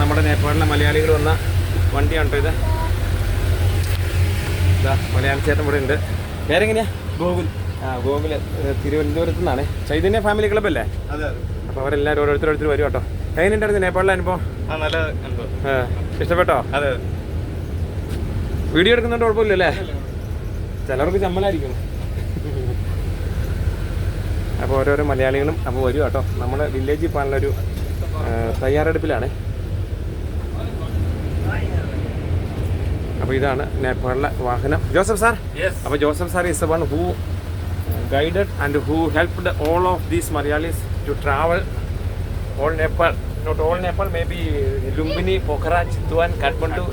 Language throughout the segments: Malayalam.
നമ്മുടെ നേപ്പാളിലെ മലയാളികൾ വന്ന വണ്ടിയാണ് കേട്ടോ ഇത്. ഇതാ മലയാളി ചേട്ടൻ ഇവിടെ ഉണ്ട്. പേരെങ്ങനെയാ? ഗോകുൽ. ഗോകുൽ തിരുവനന്തപുരത്ത് നിന്നാണ്. ചൈതന്യ ഫാമിലി ക്ലബ് അല്ലേ? അപ്പോൾ അവരെല്ലാവരും ഓരോരുത്തർ വരും കേട്ടോ. എങ്ങനെയുണ്ടായിരുന്നു നേപ്പാളിലെ അനുഭവം? നല്ല അനുഭവം. ഇഷ്ടപ്പെട്ടോ? അതെ. വീഡിയോ എടുക്കുന്നുണ്ട് കുഴപ്പമില്ലല്ലേ? ചിലർക്ക് ചമ്മലായിരിക്കും. അപ്പോൾ ഓരോരോ മലയാളികളും അപ്പോൾ വരും കേട്ടോ. നമ്മുടെ വില്ലേജിൽ പോകാനുള്ളൊരു തയ്യാറെടുപ്പിലാണ്. അപ്പോൾ ഇതാണ് നേപ്പാളിലെ വാഹനം. ജോസഫ് സാർ. അപ്പോൾ Joseph sir is the one who guided and who helped all of these Malayalis to travel all Nepal, not all Nepal, maybe Lumbini, Pokhara, Chitwan, Kathmandu,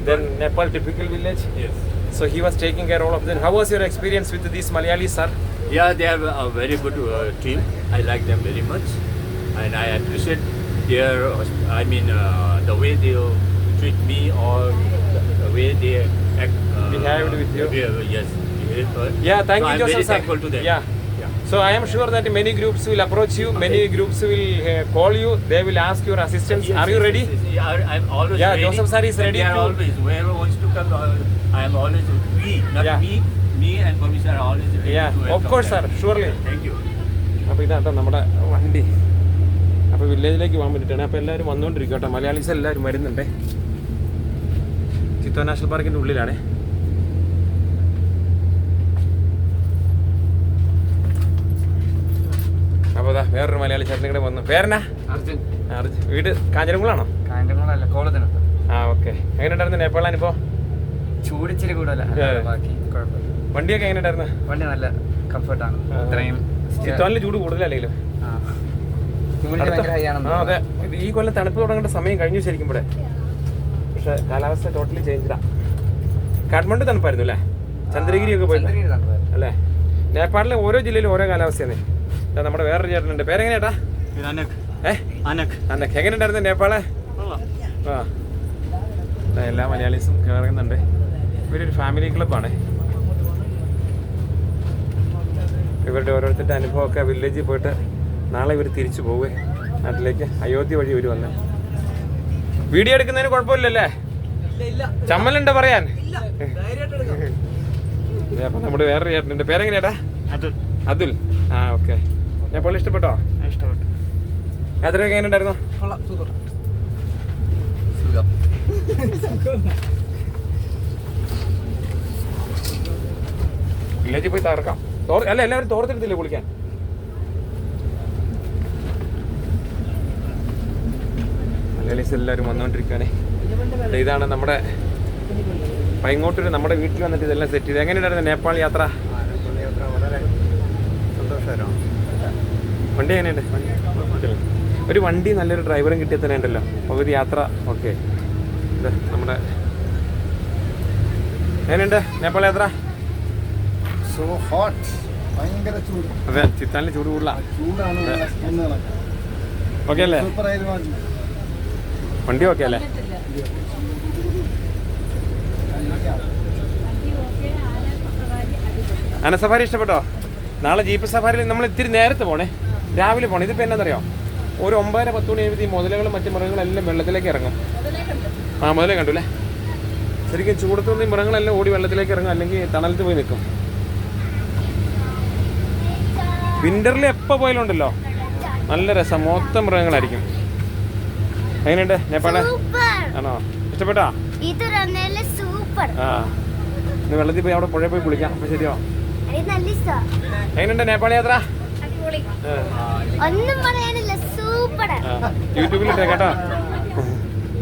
then Nepal typical village. Yes. So he was taking care of all of them. How was your experience with these Malayalis, sir? Yeah, they are a very good team. I like them very much, and I appreciate their. The way they treat me or the way they act. Behaved with you. Yes. Yeah, thank you, I'm Joseph very sir. thankful to them. Yeah. So I am sure that many groups will approach you, many groups will call you, they will ask your assistance. Yes, Are you ready? Yes, I'm always ready. Joseph sir is ready They are to... always, whoever wants to come, I am always, not me and Commissioner are always ready to welcome of course them. sir, surely. Thank you. അപ്പോൾ ഇതാട്ടോ നമ്മുടെ വണ്ടി. അപ്പോൾ വില്ലേജിലേക്ക് പോകാൻ വേണ്ടിയിട്ടാണ്. അപ്പോൾ എല്ലാവരും വന്നുകൊണ്ടിരിക്കും കേട്ടോ. മലയാളീസ് എല്ലാവരും വരുന്നുണ്ട്. ചിത്തോ നാഷണൽ പാർക്കിൻ്റെ ഉള്ളിലാണ്. അപ്പോൾ അതാ വേറൊരു മലയാളി ചേട്ടനും കൂടെ വന്നു. പേരെന്നാ? അർജുൻ. വീട് കാഞ്ഞിരംകുളമാണോ? കാഞ്ഞിരംകുളമല്ല, കോളത്തിനകത്ത്. ഓക്കെ. എങ്ങനെയുണ്ടായിരുന്നു നേപ്പാൾ അനുഭവം? ചൂടിച്ചിരി കൂടുതല. ബാക്കി കുഴപ്പമില്ല. വണ്ടിയൊക്കെ എങ്ങനെയുണ്ടായിരുന്നു? വണ്ടി നല്ല കംഫർട്ടാണ്. ഇത്രയും ചിത്തോനിൽ ചൂട് കൂടുതലല്ലെങ്കിലും അതെ. ഈ കൊല്ലം തണുപ്പ് തുടങ്ങേണ്ട സമയം കഴിഞ്ഞു ശരിക്കും ഇവിടെ. പക്ഷെ കാലാവസ്ഥ ടോട്ടലി ചേഞ്ചാ. കാഠ്മണ്ഡു തണുപ്പായിരുന്നു അല്ലേ? ചന്ദ്രഗിരി ഒക്കെ പോയി അല്ലേ? നേപ്പാളിലെ ഓരോ ജില്ലയിലും ഓരോ കാലാവസ്ഥയാണ്. നമ്മുടെ വേറൊരു ചേട്ടനുണ്ട്. പേരെങ്ങനെയാട്ടാ? അനക്. എങ്ങനെയുണ്ടായിരുന്നു നേപ്പാള്? എല്ലാ മലയാളീസും കയറുന്നുണ്ട്. ഇവരൊരു ഫാമിലി ക്ലബ്ബാണ്. ഇവരുടെ ഓരോരുത്തരുടെ അനുഭവമൊക്കെ വില്ലേജിൽ പോയിട്ട് നാളെ ഇവർ തിരിച്ചു പോവുക നാട്ടിലേക്ക്. അയോധ്യ വഴി ഇവർ വന്ന് വീഡിയോ എടുക്കുന്നതിന് കുഴപ്പമില്ലല്ലേ? ചമ്മലുണ്ട് പറയാൻ. അപ്പം നമ്മുടെ വേറൊരു ചേട്ടനുണ്ട്. പേരെങ്ങനെയാട്ടാ? അതുൽ. ഓക്കെ. നേപ്പാൾ ഇഷ്ടപ്പെട്ടോ? ഇഷ്ടപ്പെട്ടു. യാത്രയൊക്കെ എങ്ങനെ ഉണ്ടായിരുന്നു? വില്ലേജിൽ പോയി തകർക്കാം. അല്ല, എല്ലാവരും തോർത്തെടുത്തില്ലേ കുളിക്കാൻ? മലയാളീസ് എല്ലാവരും വന്നുകൊണ്ടിരിക്കുകയാണേ. ഇതാണ് നമ്മുടെ ഇങ്ങോട്ടൊരു നമ്മുടെ വീട്ടിൽ വന്നിട്ട് ഇതെല്ലാം സെറ്റ് ചെയ്ത്. എങ്ങനെയുണ്ടായിരുന്നു നേപ്പാൾ യാത്ര? വളരെ സന്തോഷകരമാണ്. വണ്ടി എങ്ങനെയുണ്ട്? ഒരു വണ്ടി നല്ലൊരു ഡ്രൈവറും കിട്ടിയാൽ തന്നെ ഉണ്ടല്ലോ അപ്പോൾ ഒരു യാത്ര ഓക്കെ. ഇത് നമ്മുടെ എങ്ങനെയുണ്ട് നേപ്പാൾ യാത്ര? അതെ, ചിത്താനിൽ ചൂട് കൂടുതലാണ്. ഓക്കെ അല്ലേ? വണ്ടി ഓക്കെ അല്ലേ? ആന സഫാരി ഇഷ്ടപ്പെട്ടോ? നാളെ ജീപ്പ് സഫാരിയിൽ നമ്മൾ ഇത്തിരി നേരത്തെ പോണേ, രാവിലെ പോകണം. ഇതിപ്പോൾ എന്നറിയോ, ഒരു 9-10 മണി കഴിയുമ്പോൾ ഈ മുതലകളും മറ്റു മൃഗങ്ങളെല്ലാം വെള്ളത്തിലേക്ക് ഇറങ്ങും. മുതലേ കണ്ടു അല്ലേ? ശരിക്കും ചൂടത്തുനിന്ന് ഈ മൃഗങ്ങളെല്ലാം ഓടി വെള്ളത്തിലേക്ക് ഇറങ്ങും, അല്ലെങ്കിൽ തണലത്ത് പോയി നിൽക്കും. വിൻ്ററിൽ എപ്പോൾ പോയാലും ഉണ്ടല്ലോ നല്ല രസം, മൊത്തം മൃഗങ്ങളായിരിക്കും. എങ്ങനെയുണ്ട് നേപ്പാള്? ആണോ? ഇഷ്ടപ്പെട്ടോ? ഇന്ന് വെള്ളത്തിൽ പോയി അവിടെ പുഴയിൽ പോയി കുളിക്കാം. അപ്പോൾ ശരിയോ? എങ്ങനെയുണ്ട് നേപ്പാൾ യാത്ര? യൂട്യൂബിലിട്ടേക്കാട്ടോ,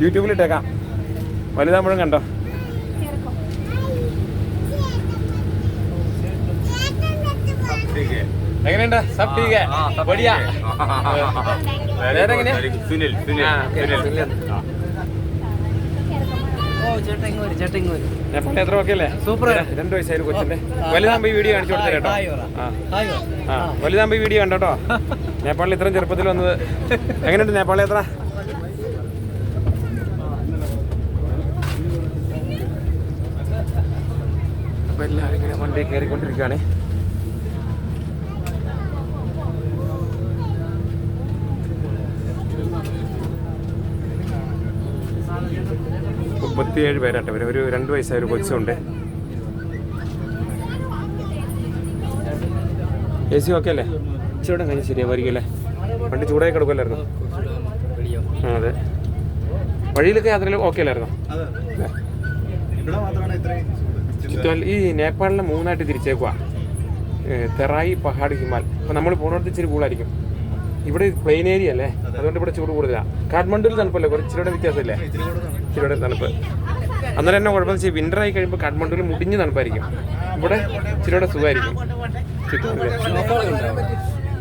യൂട്യൂബിലിട്ടേക്കാം. വലുതാകുമ്പോഴും കണ്ടോ. എങ്ങനെയുണ്ട്? സബ് ടീക്ക് ബടിയ. പേരെങ്ങനെയാ? സുനിൽ. നേപ്പാൾ യാത്ര ഓക്കെ അല്ലേ? സൂപ്പർ. 2 വയസ്സായാലും കൊച്ചിന്റെ. വലുതാകുമ്പോൾ ഈ വീഡിയോ കാണിച്ചു കൊടുത്തേ കേട്ടോ. വലുതാകുമ്പോൾ ഈ വീഡിയോ കണ്ടോട്ടോ. നേപ്പാളിൽ ഇത്രയും ചെറുപ്പത്തിൽ വന്നത്. എങ്ങനെയുണ്ട് നേപ്പാൾ യാത്ര? അപ്പോൾ എല്ലാവരും ഇങ്ങനെ വണ്ടി കയറിക്കൊണ്ടിരിക്കുകയാണ്. 37 പേരാട്ടെ വരും. ഒരു 2 വയസ്സായ ഒരു കൊച്ചുണ്ട്. എ സി ഓക്കെ അല്ലേ? ഇച്ചിരി കഴിഞ്ഞ് ശരിയാവുമായിരിക്കും അല്ലേ? വണ്ടി ചൂടായി കിടക്കുമല്ലായിരുന്നു? ആ അതെ. വഴിയിലൊക്കെ യാത്രയിൽ ഓക്കെ അല്ലായിരുന്നോ? ഈ നേപ്പാളിലെ 3ആയിട്ട് തിരിച്ചേക്കുക. തെറായി, പഹാഡ്, ഹിമാൽ. അപ്പോൾ നമ്മൾ പോകുന്നിടത്ത് ഇച്ചിരി കൂളായിരിക്കും. ഇവിടെ പ്ലെയിൻ ഏരിയ അല്ലേ, അതുകൊണ്ട് ഇവിടെ ചൂട് കൂടുതലാണ്. കാഠ്മണ്ഡുവിൽ തണുപ്പല്ലേ, കുറച്ചിലൂടെ വ്യത്യാസമില്ലേ? ഇച്ചിരിയുടെ തണുപ്പ്. അന്നേരം തന്നെ കുഴപ്പമെന്ന് വെച്ചാൽ വിൻ്റർ ആയി കഴിയുമ്പോൾ കാഠ്മണ്ഡുവിൽ മുടിഞ്ഞ് തണുപ്പായിരിക്കും. ഇവിടെ ഇച്ചിരിയുടെ സുഖമായിരിക്കും.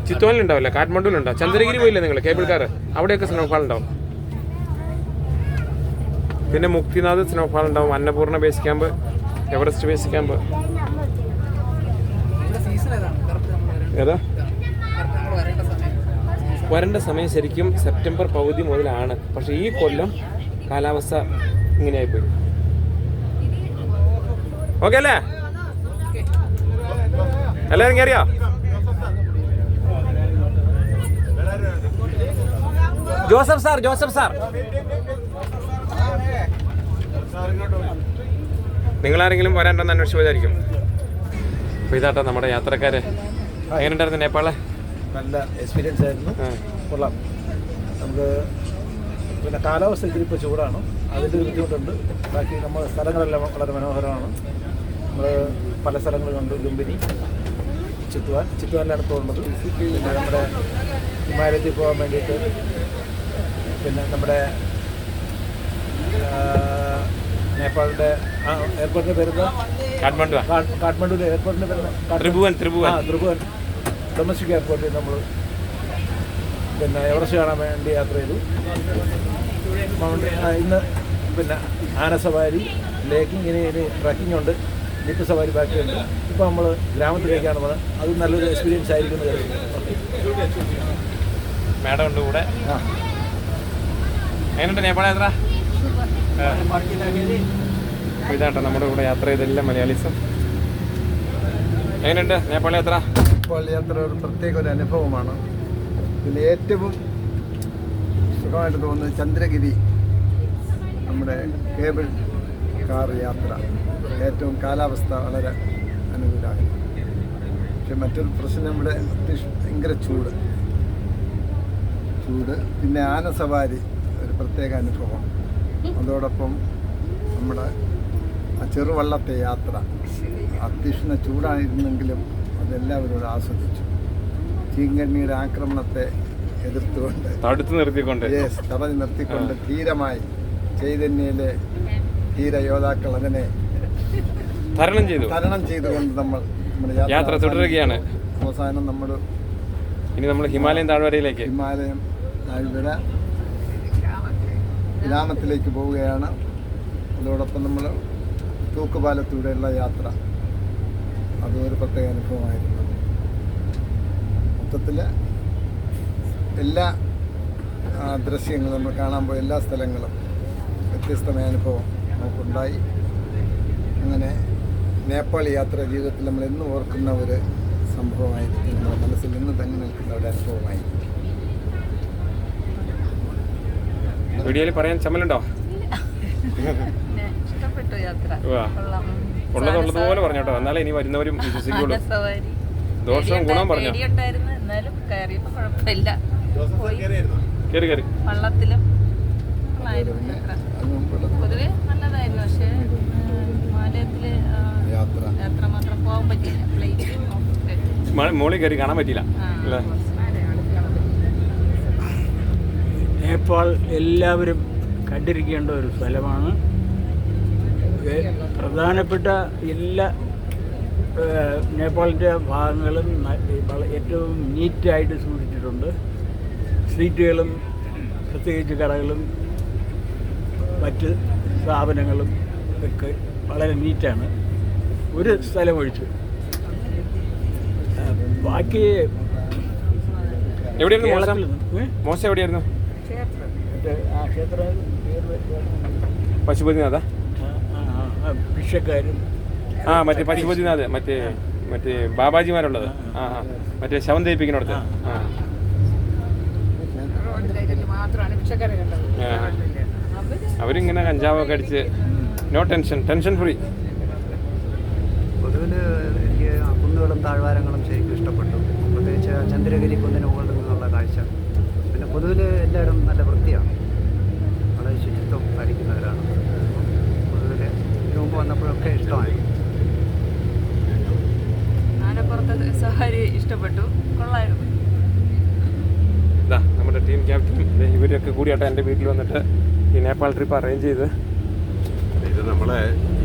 ചിത്തോലിലുണ്ടാവില്ല, കാഠ്മണ്ഡുവിലുണ്ടാവും. ചന്ദ്രഗിരി പോയില്ലേ നിങ്ങൾ, കേബിൾ കാർ? അവിടെയൊക്കെ സ്നോഫാൾ ഉണ്ടാവും. പിന്നെ മുക്തിനാഥ് സ്നോഫാൾ ഉണ്ടാവും. Annapurna base camp, Everest base camp. ഏതാ വരേണ്ട സമയം? ശരിക്കും സെപ്റ്റംബർ പകുതി മുതലാണ്. പക്ഷെ ഈ കൊല്ലം കാലാവസ്ഥ ഇങ്ങനെയായിപ്പോയി. ഓക്കെ അല്ലേ? എല്ലാവരും കയറിയോ? ജോസഫ് സാർ നിങ്ങളാരെങ്കിലും വരാണ്ടെന്ന് അന്വേഷിച്ച് പോയതായിരിക്കും. അപ്പോൾ ഇതാട്ടോ നമ്മുടെ യാത്രക്കാര്. എങ്ങനെയുണ്ടായിരുന്നു നേപ്പാള്? നല്ല എക്സ്പീരിയൻസ് ആയിരുന്നു. കൊള്ളാം. നമുക്ക് പിന്നെ കാലാവസ്ഥ ഇത്തിരി ഇപ്പോൾ ചൂടാണ്, അതിൻ്റെ ഒരു ബുദ്ധിമുട്ടുണ്ട്. ബാക്കി നമ്മൾ സ്ഥലങ്ങളെല്ലാം വളരെ മനോഹരമാണ്. നമ്മൾ പല സ്ഥലങ്ങൾ കണ്ടു. ലുംബിനി, ചിത്വാനിലാണ് പോകുന്നത്. പിന്നെ നമ്മുടെ ഹിമാലയത്തിൽ പോകാൻ വേണ്ടിയിട്ട് പിന്നെ നമ്മുടെ നേപ്പാളിൻ്റെ എയർപോർട്ടിൻ്റെ പേരുന്ന കാഠ്മണ്ഡുവിലെ എയർപോർട്ടിൻ്റെ പേരുന്ന ത്രിഭുവൻ ഡൊമസ്റ്റിക് എയർപോർട്ടിൽ നമ്മൾ പിന്നെ എവറസ്റ്റ് കാണാൻ വേണ്ടി യാത്ര ചെയ്തു. ഇന്ന് പിന്നെ ആന സവാരി, ലേക്കിംഗ്, ഇനി ട്രക്കിംഗ് ഉണ്ട്, ജീപ്പ് സവാരി ബാക്കിയുണ്ട്. ഇപ്പോൾ നമ്മൾ ഗ്രാമത്തിലേക്കാണ് പോകുന്നത്. അത് നല്ലൊരു എക്സ്പീരിയൻസ് ആയിരിക്കും എന്ന് കരുതുന്നു. മാഡം ഉണ്ട് കൂടെ. എങ്ങനെയുണ്ട് നേപ്പാൾ യാത്ര? ഇതാട്ടോ നമ്മുടെ കൂടെ യാത്ര ചെയ്തെല്ലാം മലയാളീസും. എങ്ങനെയുണ്ട് നേപ്പാൾ യാത്ര? നേപ്പാൾ യാത്ര ഒരു പ്രത്യേക ഒരു അനുഭവമാണ്. പിന്നെ ഏറ്റവും സുഖമായിട്ട് തോന്നുന്നത് ചന്ദ്രഗിരി, നമ്മുടെ കേബിൾ കാർ യാത്ര. ഏറ്റവും കാലാവസ്ഥ വളരെ അനുകൂലമാണ്. പക്ഷെ മറ്റൊരു പ്രശ്നം ഇവിടെ ഭയങ്കര ചൂട്. പിന്നെ ആന സവാരി ഒരു പ്രത്യേക അനുഭവം. അതോടൊപ്പം നമ്മുടെ ആ ചെറുവള്ളത്തെ യാത്ര അത്യുഷ്ണ ചൂടായിരുന്നെങ്കിലും അതെല്ലാവരും ആസ്വദിച്ചു. ചീങ്കണ്ണിയുടെ ആക്രമണത്തെ എതിർത്തുകൊണ്ട് തടഞ്ഞു നിർത്തിക്കൊണ്ട് ധീരമായി ചൈതന്യയിലെ ധീരയോദ്ധാക്കൾ അതിനെ തരണം ചെയ്തുകൊണ്ട് നമ്മൾ നമ്മുടെ യാത്ര തുടരുകയാണ്. അവസാനം നമ്മൾ ഹിമാലയം താഴ്വരയിലേക്ക് ഗ്രാമത്തിലേക്ക് പോവുകയാണ്. അതോടൊപ്പം നമ്മൾ തൂക്കുപാലത്തൂടെയുള്ള യാത്ര, അതും ഒരു പ്രത്യേക അനുഭവമായിരുന്നു. മൊത്തത്തിൽ എല്ലാ ദൃശ്യങ്ങളും നമ്മൾ കാണാൻ പോയ എല്ലാ സ്ഥലങ്ങളും വ്യത്യസ്തമായ അനുഭവം നമുക്കുണ്ടായി. അങ്ങനെ നേപ്പാൾ യാത്ര ജീവിതത്തിൽ നമ്മൾ എന്നും ഓർക്കുന്ന ഒരു സംഭവമായിരിക്കും. നമ്മുടെ മനസ്സിൽ നിന്ന് തങ്ങി നിൽക്കുന്ന ഒരു അനുഭവമായിരിക്കും. വീഡിയോയിൽ പറയാൻ ചമ്മലുണ്ടോ? ഇഷ്ടപ്പെട്ടു യാത്ര. ഉള്ളതുപോലെ പറഞ്ഞോട്ടോ, എന്നാലേ ഇനി വരുന്നവരും വിശ്വസിക്കുള്ളൂ. ദോഷവും ഗുണവും പറഞ്ഞു. എന്നാലും കയറിയപ്പോ കുഴപ്പമില്ല. കയറി വള്ളത്തിലും പൊതുവെ നല്ലതായിരുന്നു. പക്ഷേ ഹിമാലയത്തില് യാത്ര മാത്രം പോകാൻ പറ്റില്ല. ഫ്ലൈറ്റ് മോളിൽ കയറി കാണാൻ പറ്റില്ല അല്ലേ? നേപ്പാൾ എല്ലാവരും കണ്ടിരിക്കേണ്ട ഒരു സ്ഥലമാണ്. പ്രധാനപ്പെട്ട എല്ലാ നേപ്പാളിൻ്റെ ഭാഗങ്ങളും ഏറ്റവും നീറ്റായിട്ട് സൂക്ഷിച്ചിട്ടുണ്ട്. സ്ട്രീറ്റുകളും പ്രത്യേകിച്ച് കടകളും മറ്റ് സ്ഥാപനങ്ങളും ഒക്കെ വളരെ നീറ്റാണ്, ഒരു സ്ഥലം ഒഴിച്ചു. ബാക്കി മോശം എവിടെയായിരുന്നു? പശുപതിനാഥ ഭിക്ഷക്കാരും മറ്റേ പശുപതിനാഥ് മറ്റേ ബാബാജിമാരുള്ളത്. മറ്റേ ശവം തേപ്പിക്കുന്നിടത്ത്. അവരിങ്ങനെ കഞ്ചാവൊക്കെ അടിച്ച് നോ ടെൻഷൻ ഫ്രീ. പൊതുവിൽ എനിക്ക് കുന്നുകളും താഴ്വാരങ്ങളും ശരിക്കും ഇഷ്ടപ്പെട്ടു. പ്രത്യേകിച്ച് ചന്ദ്രഗിരി കുന്നിന് മുകളിൽ നിന്നുള്ള കാഴ്ച. പിന്നെ പൊതുവിൽ എല്ലായിടും നല്ല വൃത്തിയാണ്, വളരെ ശുചിത്വം പാലിക്കുന്നവരാണ്. പൊതുവിൽ ഇതിനു മുമ്പ് വന്നപ്പോഴൊക്കെ ഇഷ്ടമായി. ആനപ്പുറത്തെ സവാരി ഇഷ്ടപ്പെട്ടു, കൊള്ളായിരുന്നു. ഇതാ നമ്മുടെ ടീം ക്യാപ്റ്റൻ ഇവരൊക്കെ കൂടിയാട്ടെ എൻ്റെ വീട്ടിൽ വന്നിട്ട് ഈ നേപ്പാൾ ട്രിപ്പ് അറേഞ്ച് ചെയ്ത്. ഇത് നമ്മളെ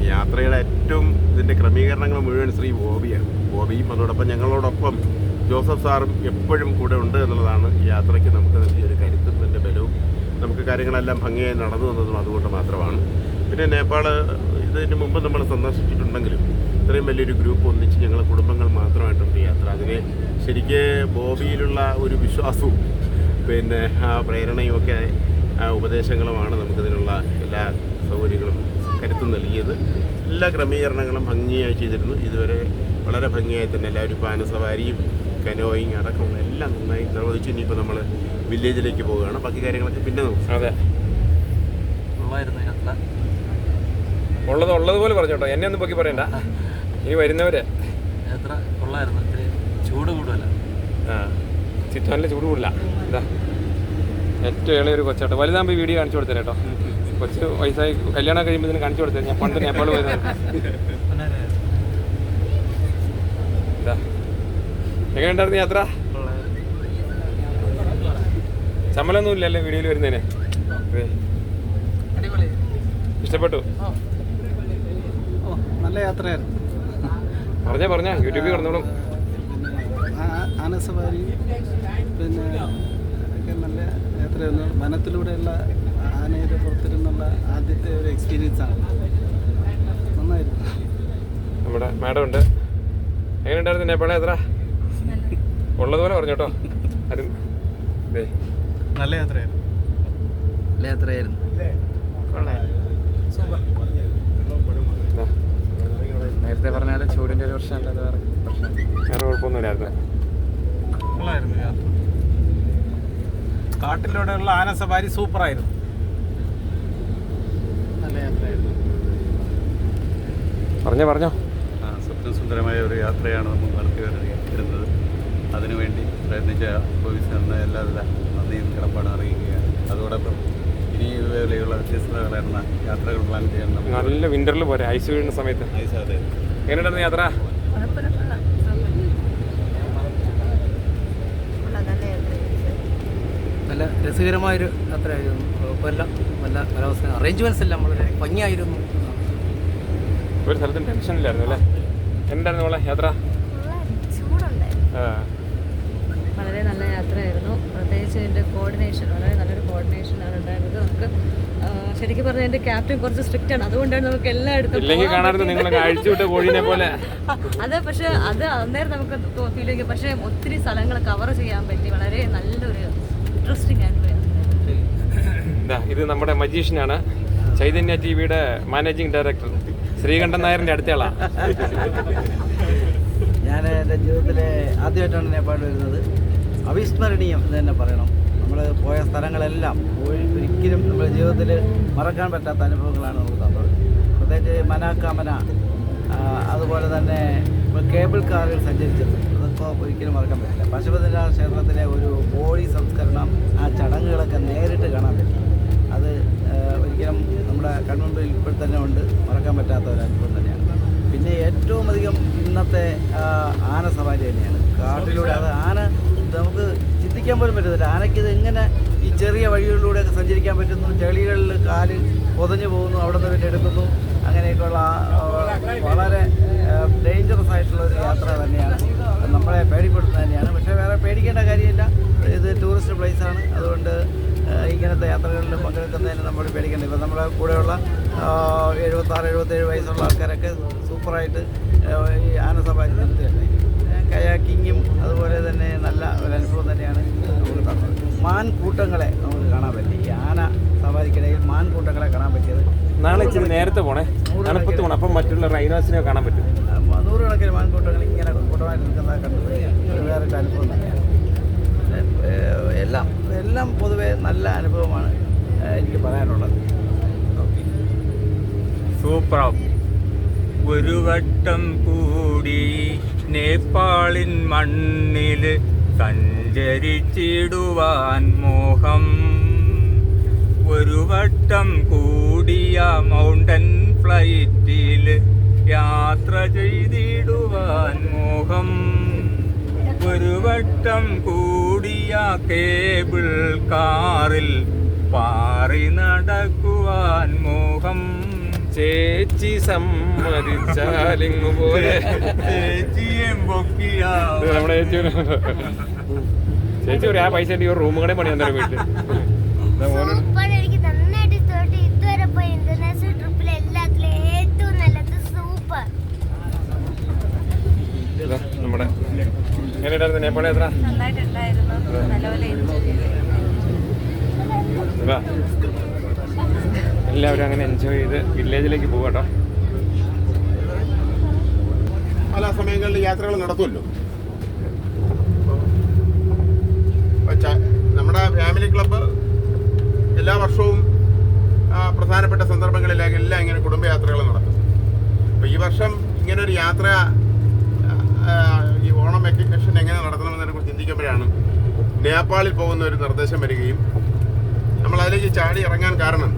യാത്രയുടെ ഏറ്റവും ഇതിൻ്റെ ക്രമീകരണങ്ങൾ മുഴുവൻ ശ്രീ ബോബിയും അതോടൊപ്പം ഞങ്ങളോടൊപ്പം ജോസഫ് സാറും എപ്പോഴും കൂടെ ഉണ്ട് എന്നുള്ളതാണ് ഈ യാത്രയ്ക്ക് നമുക്ക് നൽകിയൊരു കരുത്തും ഇതിൻ്റെ ബലവും. നമുക്ക് കാര്യങ്ങളെല്ലാം ഭംഗിയായി നടന്നു വന്നതും അതുകൊണ്ട് മാത്രമാണ്. പിന്നെ നേപ്പാൾ ഇതിന് മുമ്പ് നമ്മൾ സന്ദർശിച്ചിട്ടുണ്ടെങ്കിലും ഇത്രയും വലിയൊരു ഗ്രൂപ്പ് ഒന്നിച്ച് ഞങ്ങൾ കുടുംബങ്ങൾ മാത്രമായിട്ടുണ്ട് യാത്ര. അതിന് ശരിക്ക് ബോബിയിലുള്ള ഒരു വിശ്വാസവും പിന്നെ ആ പ്രേരണയും ഒക്കെ ആ ഉപദേശങ്ങളുമാണ് നമുക്കിതിനുള്ള എല്ലാ സൗകര്യങ്ങളും കരുത്തും നൽകിയത്. എല്ലാ ക്രമീകരണങ്ങളും ഭംഗിയായി ചെയ്തിരുന്നു. ഇതുവരെ വളരെ ഭംഗിയായി തന്നെ എല്ലാവരും ഇപ്പോൾ ആനസവാരിയും കനോയിങ് അടക്കമുള്ള എല്ലാം നന്നായി നിർവഹിച്ചു. ഇനിയിപ്പോൾ നമ്മൾ വില്ലേജിലേക്ക് പോവുകയാണ്. ബാക്കി കാര്യങ്ങളൊക്കെ പിന്നെ നോക്കാം. അതെ, കൊള്ളായിരുന്നു യാത്ര. ഉള്ളതുപോലെ പറഞ്ഞോട്ടോ, എന്നെ ഒന്നും പൊക്കി പറയണ്ട. ഇനി വരുന്നവരെ യാത്ര കൊള്ളായിരുന്നു. ചൂട് കൂടുതല. ചിറ്റാനിലെ ചൂട് കൂടില്ല. ഇതാ ഏറ്റവും ഇളയൊരു കൊച്ചാട്ടോ. വലുതാകുമ്പോൾ വീഡിയോ കാണിച്ചു കൊടുത്തേ കേട്ടോ. കൊച്ച് വയസ്സായി കല്യാണം കഴിയുമ്പോൾ ഇതിന് കാണിച്ചു കൊടുത്തേ. ഞാൻ പണ്ട് നേപ്പാൾ പോയത്. ഇതാ എങ്ങനെയുണ്ടായിരുന്നു യാത്ര? ചമ്മലൊന്നും ഇല്ലല്ലേ വീഡിയോയിൽ വരുന്നതിന്? ഇഷ്ടപ്പെട്ടു? നല്ല യാത്രയായിരുന്നു. പറഞ്ഞ യൂട്യൂബിൽ കിടന്നോളും. ആനസവാരി പിന്നെ ഒക്കെ നല്ല യാത്രയായിരുന്നു. വനത്തിലൂടെയുള്ള ആനയുടെ പുറത്തിരുന്നുള്ള ആദ്യത്തെ ഒരു എക്സ്പീരിയൻസ് ആണ്. നന്നായിരുന്നു. നമ്മുടെ മാഡം ഉണ്ട്. എങ്ങനെയുണ്ടായിരുന്നു നേപ്പാൾ യാത്ര? ഉള്ളതുപോലെ പറഞ്ഞോട്ടോ. നല്ല യാത്രയായിരുന്നു. നല്ല യാത്രയായിരുന്നു. നേരത്തെ പറഞ്ഞാൽ ചൂടിൻ്റെ ഒരു പ്രശ്നമല്ല, വേറെ പ്രശ്നം. വേറെ കുഴപ്പമൊന്നുമില്ലായിരുന്നു. കൊള്ളായിരുന്നു യാത്ര. കാട്ടിലൂടെയുള്ള ആനസവാരി സൂപ്പറായിരുന്നു. നല്ല യാത്രയായിരുന്നു. പറഞ്ഞോ. സ്വപ്നസുന്ദരമായ ഒരു യാത്രയാണ് നമ്മൾ നടത്തി വരുന്നത്. അതിനുവേണ്ടി പ്രയത്നിച്ച പോലീസിന് എല്ലാവിധ നന്ദിയും കടപ്പാടും അറിയിക്കുകയാണ്. അതോടൊപ്പം ഇനി ഇതുപോലെയുള്ള വ്യത്യസ്ത കലർന്ന യാത്രകൾ പ്ലാൻ ചെയ്യാൻ നല്ല വിന്ററിൽ പോരെ, ഐസ് വീഴുന്ന സമയത്ത്. അതെ. എങ്ങനെയുണ്ടായിരുന്നു യാത്ര? നല്ല രസകരമായൊരു യാത്രയായിരുന്നു. കുഴപ്പമില്ല, നല്ല കാലാവസ്ഥ, അറേഞ്ച്മെൻറ്റ്സ് എല്ലാം വളരെ ഭംഗിയായിരുന്നു. ഒരു സ്ഥലത്തും ടെൻഷനില്ലായിരുന്നു അല്ലേ? എന്തായിരുന്നു മോളെ യാത്ര? വളരെ നല്ല യാത്രയായിരുന്നു. പ്രത്യേകിച്ച് ഇതിൻ്റെ കോർഡിനേഷൻ, വളരെ നല്ലൊരു കോർഡിനേഷനാണ് ഉണ്ടായിരുന്നത്. നമുക്ക് ശരിക്കും പറഞ്ഞാൽ എൻ്റെ ക്യാപ്റ്റൻ കുറച്ച് സ്ട്രിക്റ്റ് ആണ്. അതുകൊണ്ടാണ് നമുക്ക് എല്ലായിടത്തും കോഴിനെ പോലെ. അതെ, പക്ഷെ അത് അന്നേരം നമുക്ക് ഫീൽ ചെയ്യും. പക്ഷേ ഒത്തിരി സ്ഥലങ്ങൾ കവർ ചെയ്യാൻ പറ്റി. വളരെ നല്ലൊരു ഇൻട്രസ്റ്റിംഗ് ആയിരുന്നു. ഇത് നമ്മുടെ മജീഷ്യനാണ്, ചൈതന്യ ടിവിയുടെ മാനേജിങ് ഡയറക്ടർ ശ്രീകണ്ഠൻ നായരിൻ്റെ അടുത്തയാളാണ്. ഞാൻ എൻ്റെ ജീവിതത്തിലെ ആദ്യമായിട്ടാണ് നേപ്പാൾ വരുന്നത്. അവിസ്മരണീയം എന്ന് തന്നെ പറയണം. നമ്മൾ പോയ സ്ഥലങ്ങളെല്ലാം ഒരിക്കലും നമ്മുടെ ജീവിതത്തിൽ മറക്കാൻ പറ്റാത്ത അനുഭവങ്ങളാണ് നമുക്ക് തന്നത്. പ്രത്യേകിച്ച് മനാക്കാമന, അതുപോലെ തന്നെ കേബിൾ കാറിൽ സഞ്ചരിച്ചത്, അതൊക്കെ ഒരിക്കലും മറക്കാൻ പറ്റില്ല. പശുപതിനാഥ ക്ഷേത്രത്തിലെ ഒരു ബോഡി സംസ്കരണം, ആ ചടങ്ങുകളൊക്കെ നേരിട്ട് കാണാൻ പറ്റി. അത് ഒരിക്കലും നമ്മുടെ കൺമുമ്പിൽ ഇപ്പോൾ തന്നെ ഉണ്ട്, മറക്കാൻ പറ്റാത്ത ഒരു അനുഭവം തന്നെയാണ്. പിന്നെ ഏറ്റവും അധികം ഇന്നത്തെ ആന സവാരി തന്നെയാണ്. കാട്ടിലൂടെ അത് ആന നമുക്ക് ചിന്തിക്കാൻ പോലും പറ്റത്തില്ല. ആനയ്ക്ക് ഇത് എങ്ങനെ ഈ ചെറിയ വഴികളിലൂടെയൊക്കെ സഞ്ചരിക്കാൻ പറ്റുന്നു, ചെളികളിൽ കാല് പൊതഞ്ഞു പോകുന്നു, അവിടെ നിന്ന് പിന്നെ എടുക്കുന്നു, അങ്ങനെയൊക്കെയുള്ള വളരെ ഡേഞ്ചറസ് ആയിട്ടുള്ള ഒരു യാത്ര തന്നെയാണ്. നമ്മളെ പേടിപ്പെടുത്തുന്നത് തന്നെയാണ്. പക്ഷേ വേറെ പേടിക്കേണ്ട കാര്യമില്ല. ഇത് ടൂറിസ്റ്റ് പ്ലേസാണ്. അതുകൊണ്ട് ഇങ്ങനത്തെ യാത്രകളിൽ പങ്കെടുക്കുന്നതിന് നമ്മൾ പേടിക്കേണ്ട. ഇപ്പം നമ്മുടെ കൂടെയുള്ള 76-77 വയസ്സുള്ള ആൾക്കാരൊക്കെ സൂപ്പറായിട്ട് ഈ ആനസവാരി നടത്തിയിട്ടുണ്ട്. കയാക്കിങ്ങും അതുപോലെ തന്നെ നല്ല ഒരു അനുഭവം തന്നെയാണ് നമുക്ക് തന്നത്. മാൻകൂട്ടങ്ങളെ നമുക്ക് കാണാൻ പറ്റി. ഈ ആന സവാരിക്കിടയിൽ മാൻകൂട്ടങ്ങളെ കാണാൻ പറ്റിയത്. നാളെ ഇച്ചിരി നേരത്തെ പോണേ, തണുപ്പത്ത് പോകണം. അപ്പം മറ്റുള്ള റൈനോസിനെ കാണാൻ പറ്റും. നൂറുകണക്കിന് മാൻകൂട്ടങ്ങൾ ഇങ്ങനെ കൂട്ടമായിട്ട് നിൽക്കുന്നത് കണ്ടത് വേറൊരു അനുഭവം തന്നെയാണ്. എല്ലാം പൊതുവെ നല്ല അനുഭവമാണ് എനിക്ക് പറയാനുള്ളത്. proud. ഒരു വട്ടം കൂടി നേപ്പാളിൻ മണ്ണിൽ സഞ്ചരിച്ചിടുവാൻ മോഹം. ഒരു വട്ടം കൂടിയ മൗണ്ടൻ ഫ്ലൈറ്റിൽ യാത്ര ചെയ്തിടുവാൻ മോഹം. ഒരു വട്ടം കൂടിയ കേബിൾ കാറിൽ പാറി നടക്കുവാൻ മോഹം. ചേച്ചി സമ്മതിച്ചാലിങ്ങു പോലെ ചേച്ചിയെ പൊക്കിയാ നമ്മുടെ ചേച്ചി ഒരു ആ പൈസ ഒരു റൂം കടയിൽ പണി തന്നേരം വീട്ടിൽ. എനിക്ക് നന്നായിട്ട് ഇഷ്ടപ്പെട്ടു. ഇതുവരെ പോയി ഇന്റർനാഷണൽ ട്രിപ്പിൽ എല്ലാത്തിലും ഏറ്റവും നല്ലത് സൂപ്പർ. നമ്മുടെ എങ്ങനെയുണ്ടായിരുന്നു നേപ്പാൾ യാത്ര? നന്നായിട്ടുണ്ടായിരുന്നു. നല്ലപോലെ എൻജോയ് ചെയ്തു. എല്ലാവരും അങ്ങനെ എൻജോയ് ചെയ്ത് വില്ലേജിലേക്ക് പോകാട്ടോ. പല സമയങ്ങളിൽ യാത്രകൾ നടത്തുമല്ലോ. നമ്മുടെ ഫാമിലി ക്ലബ്ബ് എല്ലാ വർഷവും പ്രധാനപ്പെട്ട സന്ദർഭങ്ങളിലെല്ലാം ഇങ്ങനെ കുടുംബയാത്രകൾ നടത്തും. അപ്പോൾ ഈ വർഷം ഇങ്ങനെ ഒരു യാത്ര ഈ ഓണം വെക്കേഷൻ എങ്ങനെ നടത്തണമെന്നതിനെക്കുറിച്ച് ചിന്തിക്കുമ്പോഴാണ് നേപ്പാളിൽ പോകുന്ന ഒരു നിർദ്ദേശം വരികയും നമ്മൾ അതിലേക്ക് ചാടി ഇറങ്ങാൻ കാരണം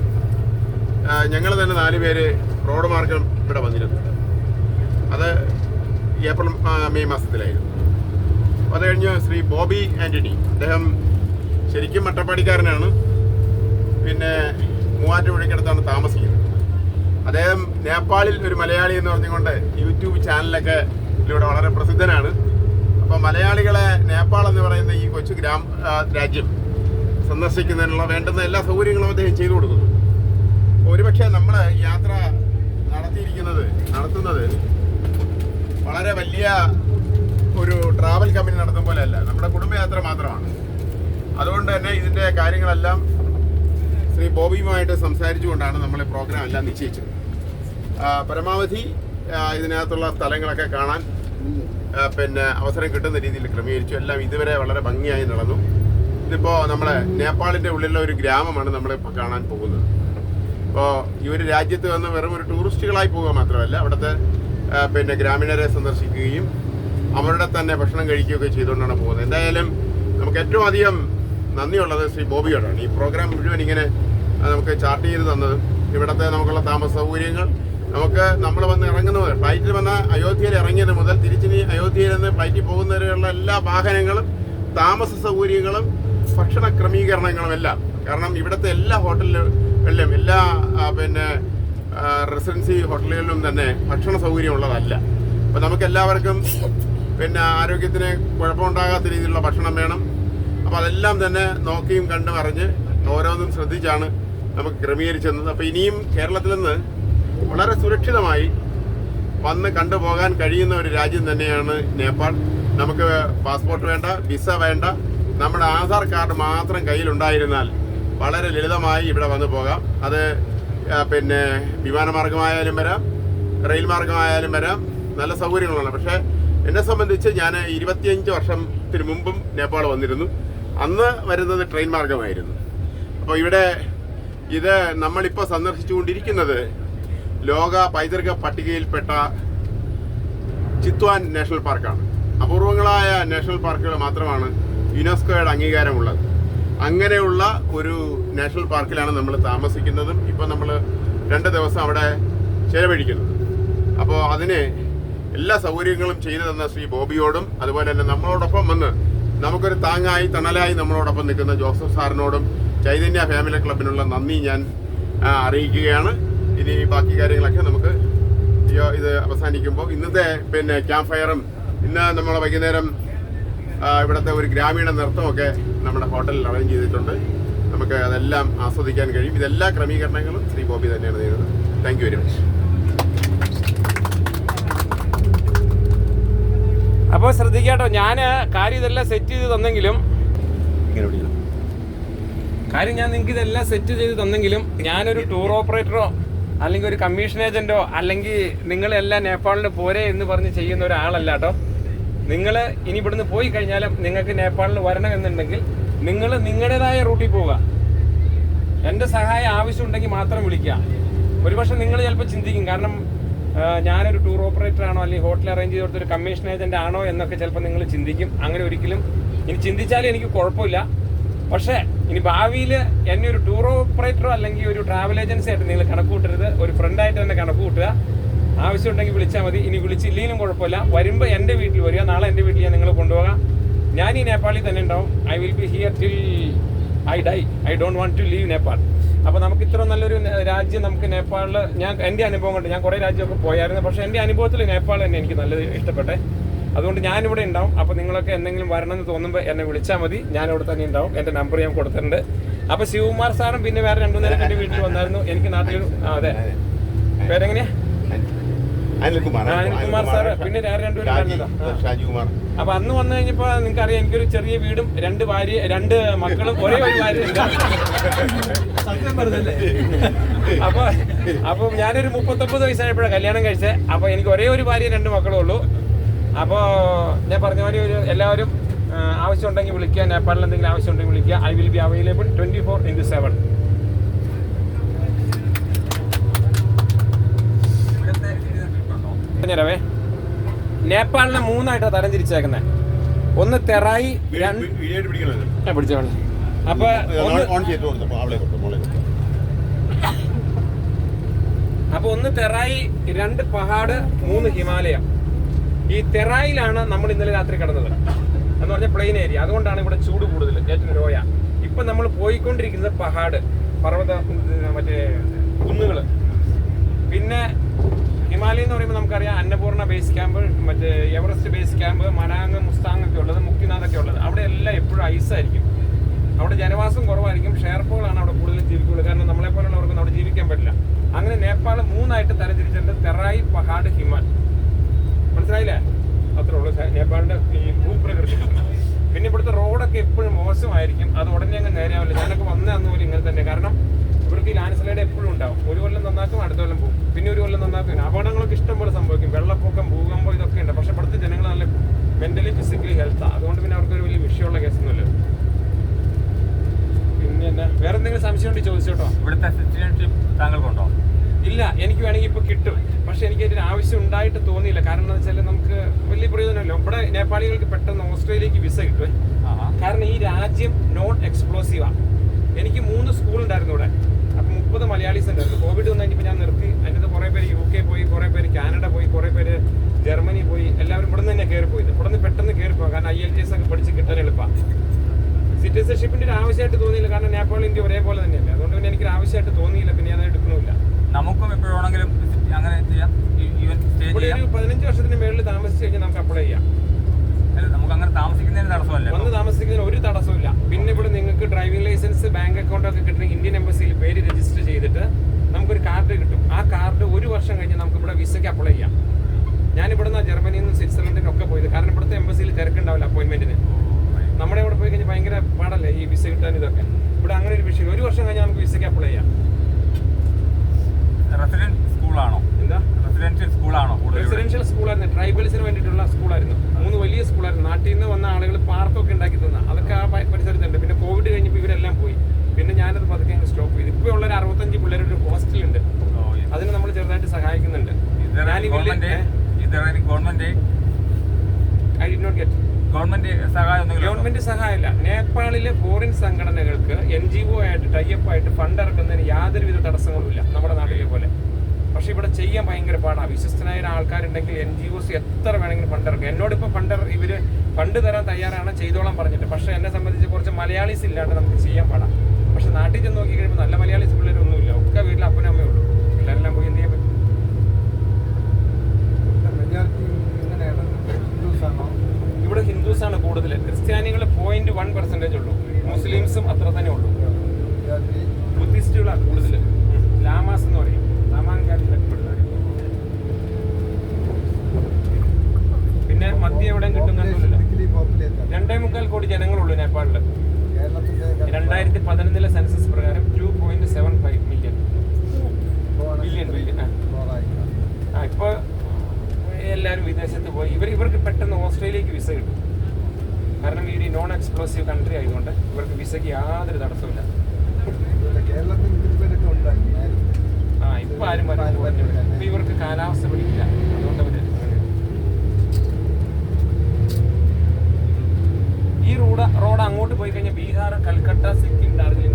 ഞങ്ങൾ തന്നെ 4 പേര് റോഡ് മാർഗം ഇവിടെ വന്നിരുന്നു. അത് ഏപ്രിൽ മെയ് മാസത്തിലായിരുന്നു. അത് കഴിഞ്ഞ് ശ്രീ ബോബി ആൻ്റണി, അദ്ദേഹം ശരിക്കും അട്ടപ്പാടിക്കാരനാണ്, പിന്നെ മൂവാറ്റുപുഴയ്ക്കടുത്താണ് താമസിക്കുന്നത്. അദ്ദേഹം നേപ്പാളിൽ ഒരു മലയാളി എന്ന് പറഞ്ഞുകൊണ്ട് യൂട്യൂബ് ചാനലൊക്കെ ഇതിലൂടെ വളരെ പ്രസിദ്ധനാണ്. അപ്പോൾ മലയാളികളെ നേപ്പാൾ എന്ന് പറയുന്ന ഈ കൊച്ചു രാജ്യം സന്ദർശിക്കുന്നതിനുള്ള വേണ്ടുന്ന എല്ലാ സൗകര്യങ്ങളും അദ്ദേഹം ചെയ്തു കൊടുക്കുന്നു. ഒരുപക്ഷെ നമ്മൾ യാത്ര നടത്തുന്നത് വളരെ വലിയ ഒരു ട്രാവൽ കമ്പനി നടത്തുന്ന പോലെയല്ല, നമ്മുടെ കുടുംബയാത്ര മാത്രമാണ്. അതുകൊണ്ട് തന്നെ ഇതിൻ്റെ കാര്യങ്ങളെല്ലാം ശ്രീ ബോബിയുമായിട്ട് സംസാരിച്ചുകൊണ്ടാണ് നമ്മൾ ഈ പ്രോഗ്രാം എല്ലാം നിശ്ചയിച്ചത്. പരമാവധി ഇതിനകത്തുള്ള സ്ഥലങ്ങളൊക്കെ കാണാൻ പിന്നെ അവസരം കിട്ടുന്ന രീതിയിൽ ക്രമീകരിച്ചു. എല്ലാം ഇതുവരെ വളരെ ഭംഗിയായി നടന്നു. ഇതിപ്പോൾ നമ്മുടെ നേപ്പാളിൻ്റെ ഉള്ളിലുള്ള ഒരു ഗ്രാമമാണ് നമ്മളിപ്പോൾ കാണാൻ പോകുന്നത്. അപ്പോൾ ഈ ഒരു രാജ്യത്ത് വന്ന് വെറും ഒരു ടൂറിസ്റ്റുകളായി പോകുക മാത്രമല്ല, അവിടുത്തെ പിന്നെ ഗ്രാമീണരെ സന്ദർശിക്കുകയും അവരുടെ തന്നെ ഭക്ഷണം കഴിക്കുകയൊക്കെ ചെയ്തുകൊണ്ടാണ് പോകുന്നത്. എന്തായാലും നമുക്ക് ഏറ്റവും അധികം നന്ദിയുള്ളത് ശ്രീ ബോബിയോടാണ്. ഈ പ്രോഗ്രാം മുഴുവൻ ഇങ്ങനെ നമുക്ക് ചാർട്ട് ചെയ്ത് തന്നത്, ഇവിടുത്തെ നമുക്കുള്ള താമസ സൗകര്യങ്ങൾ, നമ്മൾ വന്ന് ഇറങ്ങുന്നത് ഫ്ലൈറ്റിൽ വന്ന അയോധ്യയിൽ ഇറങ്ങിയത് മുതൽ തിരിച്ചിനി അയോധ്യയിൽ നിന്ന് ഫ്ലൈറ്റിൽ പോകുന്നവരെയുള്ള എല്ലാ വാഹനങ്ങളും, താമസ സൗകര്യങ്ങളും, ഭക്ഷണ ക്രമീകരണങ്ങളും എല്ലാം. കാരണം ഇവിടുത്തെ എല്ലാ ഹോട്ടലുകളിലും എല്ലാ പിന്നെ റെസിഡൻസി ഹോട്ടലുകളിലും തന്നെ ഭക്ഷണ സൗകര്യം ഉള്ളതല്ല. അപ്പോൾ നമുക്കെല്ലാവർക്കും പിന്നെ ആരോഗ്യത്തിന് കുഴപ്പമുണ്ടാകാത്ത രീതിയിലുള്ള ഭക്ഷണം വേണം. അപ്പോൾ അതെല്ലാം തന്നെ നോക്കിയും കണ്ടും അറിഞ്ഞ് ഓരോന്നും ശ്രദ്ധിച്ചാണ് നമുക്ക് ക്രമീകരിച്ചത്. അപ്പോൾ ഇനിയും കേരളത്തിൽ നിന്ന് വളരെ സുരക്ഷിതമായി വന്ന് കണ്ടുപോകാൻ കഴിയുന്ന ഒരു രാജ്യം തന്നെയാണ് നേപ്പാൾ. നമുക്ക് പാസ്പോർട്ട് വേണ്ട, വിസ വേണ്ട, നമ്മുടെ ആധാർ കാർഡ് മാത്രം കയ്യിലുണ്ടായിരുന്നാൽ വളരെ ലളിതമായി ഇവിടെ വന്ന് പോകാം. അത് പിന്നെ വിമാനമാർഗമായാലും വരാം, റെയിൽ മാർഗമായാലും വരാം, നല്ല സൗകര്യങ്ങളാണ്. പക്ഷേ എന്നെ സംബന്ധിച്ച് ഞാൻ 25 വർഷത്തിന് മുമ്പും നേപ്പാൾ വന്നിരുന്നു. അന്ന് വരുന്നത് ട്രെയിൻ മാർഗമായിരുന്നു. അപ്പോൾ ഇവിടെ ഇത് നമ്മളിപ്പോൾ സന്ദർശിച്ചുകൊണ്ടിരിക്കുന്നത് ലോക പൈതൃക പട്ടികയിൽപ്പെട്ട ചിത്വാൻ നാഷണൽ പാർക്കാണ്. അപൂർവങ്ങളായ നാഷണൽ പാർക്കുകൾ മാത്രമാണ് യുനെസ്കോയുടെ അംഗീകാരമുള്ളത്. അങ്ങനെയുള്ള ഒരു നാഷണൽ പാർക്കിലാണ് നമ്മൾ താമസിക്കുന്നതും ഇപ്പോൾ നമ്മൾ 2 ദിവസം അവിടെ ചെലവഴിക്കുന്നത്. അപ്പോൾ അതിന് എല്ലാ സൗകര്യങ്ങളും ചെയ്തു തന്ന ശ്രീ ബോബിയോടും അതുപോലെ തന്നെ നമ്മളോടൊപ്പം വന്ന് നമുക്കൊരു താങ്ങായി തണലായി നമ്മളോടൊപ്പം നിൽക്കുന്ന ജോസഫ് സാറിനോടും ചൈതന്യ ഫാമിലി ക്ലബിനുള്ള നന്ദി ഞാൻ അറിയിക്കുകയാണ്. ഇനി ബാക്കി കാര്യങ്ങളൊക്കെ നമുക്ക് ഇത് അവസാനിക്കുമ്പോൾ ഇന്നത്തെ പിന്നെ ക്യാമ്പ് ഫയറും ഇന്ന് നമ്മൾ വൈകുന്നേരം ഇവിടുത്തെ ഒരു ഗ്രാമീണ നൃത്തമൊക്കെ നമ്മുടെ ഹോട്ടലിൽ അറേഞ്ച് ചെയ്തിട്ടുണ്ട്. നമുക്ക് അതെല്ലാം ആസ്വദിക്കാൻ കഴിയും. ഇതെല്ലാ ക്രമീകരണങ്ങളും ശ്രീ ബോബി തന്നെയാണ് ചെയ്തത്. Thank you very much. അപ്പോൾ ശ്രദ്ധിക്കാട്ടോ, ഞാൻ കാര്യം ഇതെല്ലാം സെറ്റ് ചെയ്ത് തന്നെങ്കിലും ഞാൻ നിങ്ങൾക്ക് ഇതെല്ലാം സെറ്റ് ചെയ്ത് തന്നെങ്കിലും ഞാനൊരു ടൂർ ഓപ്പറേറ്ററോ അല്ലെങ്കിൽ ഒരു കമ്മീഷൻ ഏജൻറ്റോ അല്ലെങ്കിൽ നിങ്ങളെല്ലാം നേപ്പാളിൽ പോരെ എന്ന് പറഞ്ഞ് ചെയ്യുന്ന ഒരാളല്ല കേട്ടോ. നിങ്ങൾ ഇനി ഇവിടുന്ന് പോയി കഴിഞ്ഞാലും നിങ്ങൾക്ക് നേപ്പാളിൽ വരണമെന്നുണ്ടെങ്കിൽ നിങ്ങൾ നിങ്ങളുടേതായ റൂട്ടിൽ പോവുക. എൻ്റെ സഹായം ആവശ്യമുണ്ടെങ്കിൽ മാത്രം വിളിക്കുക. ഒരുപക്ഷെ നിങ്ങൾ ചിലപ്പോൾ ചിന്തിക്കും, കാരണം ഞാനൊരു ടൂർ ഓപ്പറേറ്റർ ആണോ അല്ലെങ്കിൽ ഹോട്ടൽ അറേഞ്ച് ചെയ്ത് കൊടുത്തൊരു കമ്മീഷൻ ഏജന്റ് ആണോ എന്നൊക്കെ ചിലപ്പോൾ നിങ്ങൾ ചിന്തിക്കും. അങ്ങനെ ഒരിക്കലും ഇനി ചിന്തിച്ചാലും എനിക്ക് കുഴപ്പമില്ല. പക്ഷേ ഇനി ഭാവിയിൽ എന്നെ ഒരു ടൂർ ഓപ്പറേറ്ററോ അല്ലെങ്കിൽ ഒരു ട്രാവൽ ഏജൻസി ആയിട്ട് നിങ്ങൾ കണക്ക് കൂട്ടരുത്. ഒരു ഫ്രണ്ടായിട്ട് തന്നെ കണക്ക് കൂട്ടുക. ആവശ്യമുണ്ടെങ്കിൽ വിളിച്ചാൽ മതി. ഇനി വിളിച്ചില്ലെങ്കിലും കുഴപ്പമില്ല. വരുമ്പോൾ എൻ്റെ വീട്ടിൽ വരിക. നാളെ എൻ്റെ വീട്ടിൽ ഞാൻ നിങ്ങളെ കൊണ്ടുപോകാം. ഞാൻ ഈ നേപ്പാളിൽ തന്നെ ഉണ്ടാവും. I will be here till I die. I don't want to leave Nepal. അപ്പോൾ നമുക്ക് ഇത്ര നല്ലൊരു രാജ്യം നമുക്ക് നേപ്പാളിൽ, ഞാൻ എൻ്റെ അനുഭവം കൊണ്ട് ഞാൻ കുറേ രാജ്യമൊക്കെ പോയായിരുന്നു. പക്ഷേ എൻ്റെ അനുഭവത്തിൽ നേപ്പാൾ തന്നെ എനിക്ക് നല്ലത് ഇഷ്ടപ്പെട്ടെ. അതുകൊണ്ട് ഞാനിവിടെ ഉണ്ടാവും. അപ്പോൾ നിങ്ങളൊക്കെ എന്തെങ്കിലും വരണമെന്ന് തോന്നുമ്പോൾ എന്നെ വിളിച്ചാൽ മതി. ഞാനിവിടെ തന്നെ ഉണ്ടാവും. എൻ്റെ നമ്പർ ഞാൻ കൊടുത്തിട്ടുണ്ട്. അപ്പോൾ ശിവകുമാർ സാറും പിന്നെ വേറെ 2 നേരം എൻ്റെ വീട്ടിൽ വന്നായിരുന്നു. എനിക്ക് നാട്ടിൽ അതെ പേരെങ്ങനെയാ? അനിൽകുമാർ സാറ്, പിന്നെ വേറെ 2 പേരും. അപ്പൊ അന്ന് വന്നു കഴിഞ്ഞപ്പോ നിങ്ങൾക്ക് അറിയാം, എനിക്കൊരു ചെറിയ വീടും 2 ഭാര്യ 2 മക്കളും ഒരേ ഒരു ഭാര്യ. അപ്പൊ ഞാനൊരു 39 വയസ്സായപ്പോഴാണ് കല്യാണം കഴിച്ചത്. അപ്പൊ എനിക്ക് ഒരേ ഒരു ഭാര്യ 2 മക്കളും ഉള്ളൂ. അപ്പോ ഞാൻ പറഞ്ഞ പോലെ എല്ലാവരും ആവശ്യം ഉണ്ടെങ്കിൽ വിളിക്കുക. നേപ്പാളിൽ എന്തെങ്കിലും ആവശ്യം ഉണ്ടെങ്കിൽ വിളിക്കുക. I will be available 24/7. പറഞ്ഞുതരാവേ. നേപ്പാളിനെ 3ആയിട്ടാണ് തരം തിരിച്ചേക്കുന്നത്. ഒന്ന് തെറായി, പിടിച്ചോ. അപ്പൊ ഒന്ന് തെറായി, 2 പഹാഡ്, 3 ഹിമാലയം. ഈ തെറായിലാണ് നമ്മൾ ഇന്നലെ രാത്രി കിടന്നത് എന്ന് പറഞ്ഞാൽ പ്ലെയിൻ ഏരിയ. അതുകൊണ്ടാണ് ഇവിടെ ചൂട് കൂടുതൽ, ഏറ്റവും ലോയ. ഇപ്പൊ നമ്മൾ പോയിക്കൊണ്ടിരിക്കുന്നത് പഹാഡ്, പർവ്വത മറ്റേ കുന്നുകള്. പിന്നെ ഹിമാലയം എന്ന് പറയുമ്പോൾ നമുക്കറിയാം അന്നപൂർണ്ണ ബേസ് ക്യാമ്പ്, മറ്റേ Everest base camp, Manang, Mustang ഒക്കെ ഉള്ളത്, മുക്തിനാഥൊക്കെ ഉള്ളത്. അവിടെ എല്ലാം എപ്പോഴും ഐസായിരിക്കും. അവിടെ ജനവാസം കുറവായിരിക്കും. ഷെർപ്പകളാണ് അവിടെ കൂടുതലും ജീവിക്കുള്ളൂ. കാരണം നമ്മളെ പോലുള്ളവർക്കൊന്നും അവിടെ ജീവിക്കാൻ പറ്റില്ല. അങ്ങനെ നേപ്പാൾ 3ആയിട്ട് തരംതിരിച്ചിട്ടുണ്ട്: തെറായി, പഹാഡ്, ഹിമാൽ. മനസ്സിലായില്ലേ? അത്രേ ഉള്ളൂ നേപ്പാളിന്റെ ഈ ഭൂപ്രകൃതി. പിന്നെ ഇവിടുത്തെ റോഡൊക്കെ എപ്പോഴും മോശമായിരിക്കും. അത് ഉടനെ അങ്ങ് നേരെയാവില്ല. ഞാനൊക്കെ വന്ന അന്ന് പോലും ഇങ്ങനെ തന്നെ. കാരണം ഇവർക്ക് ഈ ലാൻഡ് സ്ലൈഡ് എപ്പോഴും ഉണ്ടാവും. ഒരു കൊല്ലം നന്നാക്കും, അടുത്ത കൊല്ലം പോകും, പിന്നെ ഒരു കൊല്ലം നന്നാക്കും. അപകടങ്ങളൊക്കെ ഇഷ്ടം പോലെ സംഭവിക്കും. വെള്ളപ്പൊക്കം, ഭൂകമ്പം, ഇതൊക്കെ ഉണ്ട്. പക്ഷെ ഇവിടുത്തെ ജനങ്ങൾ നല്ല മെന്റലി ഫിസിക്കലി ഹെൽത്താണ്. അതുകൊണ്ട് പിന്നെ അവർക്കൊരു വലിയ വിഷയമുള്ള കേസൊന്നുമില്ല. പിന്നെ എന്നാ വേറെ എന്തെങ്കിലും സംശയം ഉണ്ടെങ്കിൽ ചോദിച്ചോട്ടോ. ഇവിടുത്തെ സിറ്റിസൺഷിപ്പ് താങ്കൾക്കുണ്ടോ? ഇല്ല, എനിക്ക് വേണമെങ്കിൽ ഇപ്പൊ കിട്ടും. പക്ഷെ എനിക്ക് അതിന് ആവശ്യം ഉണ്ടായിട്ട് തോന്നിയില്ല. കാരണം എന്താ വെച്ചാൽ നമുക്ക് വലിയ പ്രയോജനമല്ലോ. ഇവിടെ നേപ്പാളികൾക്ക് പെട്ടെന്ന് ഓസ്ട്രേലിയക്ക് വിസ കിട്ടും. കാരണം ഈ രാജ്യം നോൺ എക്സ്പ്ലോസീവാണ്. എനിക്ക് 3 സ്കൂൾ ഉണ്ടായിരുന്നു ഇവിടെ. അപ്പം 30 മലയാളീസ് ഉണ്ടായിരുന്നു. കോവിഡ് വന്നു കഴിഞ്ഞപ്പോൾ ഞാൻ നിർത്തി. അതിൻ്റെ കുറേ പേര് UK പോയി, കുറേ പേര് കാനഡ പോയി, കുറേ പേര് ജർമ്മനി പോയി. എല്ലാവരും ഇവിടെ നിന്ന് തന്നെ കയറി പോയത്. ഇവിടെ നിന്ന് പെട്ടെന്ന് കയറി പോകാം. കാരണം IELTS ഒക്കെ പഠിച്ച് കിട്ടാൻ എളുപ്പമാണ്. സിറ്റിസൺഷിപ്പിന്റെ ഒരു ആവശ്യമായിട്ട് തോന്നിയില്ല. കാരണം നേപ്പാൾ, ഇന്ത്യ ഒരേപോലെ തന്നെയല്ലേ. അതുകൊണ്ട് പിന്നെ എനിക്കൊരു ആവശ്യമായിട്ട് തോന്നിയില്ല. പിന്നെ ഞാൻ എടുക്കണമില്ല. നമുക്കും എപ്പോഴാണെങ്കിലും അങ്ങനെ ചെയ്യാം. ഇവിടെ ഒരു 15 വർഷത്തിന് മേളിൽ താമസിച്ച് കഴിഞ്ഞാൽ നമുക്ക് അപ്ലൈ ചെയ്യാം. നമുക്ക് അങ്ങനെ താമസിക്കുന്നതിന് തടസ്സമല്ല. വന്ന് താമസിക്കുന്നതിന് ഒരു തടസ്സമില്ല. പിന്നെ ഇവിടെ നിങ്ങൾക്ക് ഡ്രൈവിംഗ് ലൈസൻസ്, ബാങ്ക് അക്കൗണ്ട് ഒക്കെ കിട്ടുന്ന ഇന്ത്യൻ എംബസിയിൽ പേര് രജിസ്റ്റർ ചെയ്തിട്ട് നമുക്കൊരു കാർഡ് കിട്ടും. ആ കാർഡ് 1 വർഷം കഴിഞ്ഞ് നമുക്ക് ഇവിടെ വിസയ്ക്ക് അപ്ലൈ ചെയ്യാം. ഞാൻ ഇവിടുന്ന് ജർമ്മനിയിൽ നിന്ന് സ്വിറ്റ്സർലൻഡിനും ഒക്കെ പോയത്. കാരണം ഇവിടുത്തെ എംബസിയിൽ തിരക്കുണ്ടാവില്ല അപ്പോയിന്റ്മെന്റിന്. നമ്മുടെ ഇവിടെ പോയി കഴിഞ്ഞാൽ ഭയങ്കര പാടല്ലേ ഈ വിസ കിട്ടാൻ. ഇതൊക്കെ ഇവിടെ അങ്ങനെ ഒരു വിഷയം. 1 വർഷം കഴിഞ്ഞാൽ നമുക്ക് വിസയ്ക്ക് അപ്ലൈ ചെയ്യാം. റെസിഡൻഷ്യൽ സ്കൂളാണോ? എന്താ റെസിഡൻഷ്യൽ സ്കൂളാണോ? റെസിഡൻഷ്യൽ സ്കൂളായിരുന്നു. ട്രൈബൽസിന് വേണ്ടിയിട്ടുള്ള സ്കൂളായിരുന്നു. 3 വലിയ സ്കൂളായിരുന്നു. നാട്ടിൽ നിന്ന് വന്ന ആളുകൾ പാർക്കൊക്കെ ഉണ്ടാക്കി തന്ന അതൊക്കെ ആ പരിസരത്തുണ്ട്. പിന്നെ കോവിഡ് കഴിഞ്ഞപ്പോൾ ഇവരെല്ലാം പോയി. പിന്നെ ഞാനത് പതുക്കെ സ്റ്റോപ്പ് ചെയ്തു. ഇപ്പോൾ ഉള്ളൊരു 65 പിള്ളേരുടെ ഒരു ഹോസ്റ്റലുണ്ട്. അതിന് നമ്മൾ ചെറുതായിട്ട് സഹായിക്കുന്നുണ്ട്. ഗവൺമെന്റ് സഹായമില്ല. നേപ്പാളിലെ ഫോറിൻ സംഘടനകൾക്ക് NGO ആയിട്ട് ടൈപ്പ് ആയിട്ട് ഫണ്ട് ഇറക്കുന്നതിന് യാതൊരുവിധ തടസ്സങ്ങളുമില്ല നമ്മുടെ നാട്ടിലെ പോലെ. പക്ഷെ ഇവിടെ ചെയ്യാൻ ഭയങ്കര പാടാണ്. വിശ്വസ്തനായ ആൾക്കാരുണ്ടെങ്കിൽ NGOs എത്ര വേണമെങ്കിലും ഫണ്ട് ഇറക്കും. എന്നോടിപ്പോൾ ഇവര് ഫണ്ട് തരാൻ തയ്യാറാണ്, ചെയ്തോളാൻ പറഞ്ഞിട്ട്. പക്ഷെ എന്നെ സംബന്ധിച്ച് കുറച്ച് മലയാളീസ് ഇല്ലാണ്ട് നമുക്ക് ചെയ്യാൻ പാടാം. പക്ഷെ നാട്ടിൽ ചെന്ന് നോക്കി കഴിയുമ്പോൾ നല്ല മലയാളീസ് പിള്ളേരൊന്നുമില്ല. ഒക്കെ വീട്ടിൽ അപ്പനും അമ്മയേ ഉള്ളൂ. പിള്ളേരെല്ലാം പോയി എന്ത് ചെയ്യാൻ പറ്റും? ഇവിടെ ഹിന്ദുസാണ് കൂടുതൽ. ക്രിസ്ത്യാനികൾ 0.1% ഉള്ളൂ. മുസ്ലിംസും അത്ര തന്നെ ഉള്ളൂ. ബുദ്ധിസ്റ്റുകളാണ് കൂടുതൽ. ലാമാസ് എന്ന് പറയും. പിന്നെ മദ്യം എവിടെയും കിട്ടുന്നില്ല. 2.25 കോടി ജനങ്ങളുള്ളൂ നേപ്പാളില്. 2011 സെൻസസ് പ്രകാരം 2.75 മില്യൺ. ഇപ്പൊ എല്ലാവരും വിദേശത്ത് പോയി. ഇവർക്ക് പെട്ടെന്ന് ഓസ്ട്രേലിയക്ക് വിസ കിട്ടും. കാരണം ഈ നോൺ എക്സ്പ്ലോസീവ് കൺട്രി ആയതുകൊണ്ട് ഇവർക്ക് വിസയ്ക്ക് യാതൊരു തടസ്സമില്ല. ഇപ്പൊ ആരും വരും. അപ്പൊ ഇവർക്ക് കാലാവസ്ഥ പിടിക്കില്ല, അതുകൊണ്ട് അവര് ഈ റോഡ് അങ്ങോട്ട് പോയി കഴിഞ്ഞാൽ ബീഹാർ, കൽക്കട്ട, സിക്കിം, ഡാർജിലിംഗ്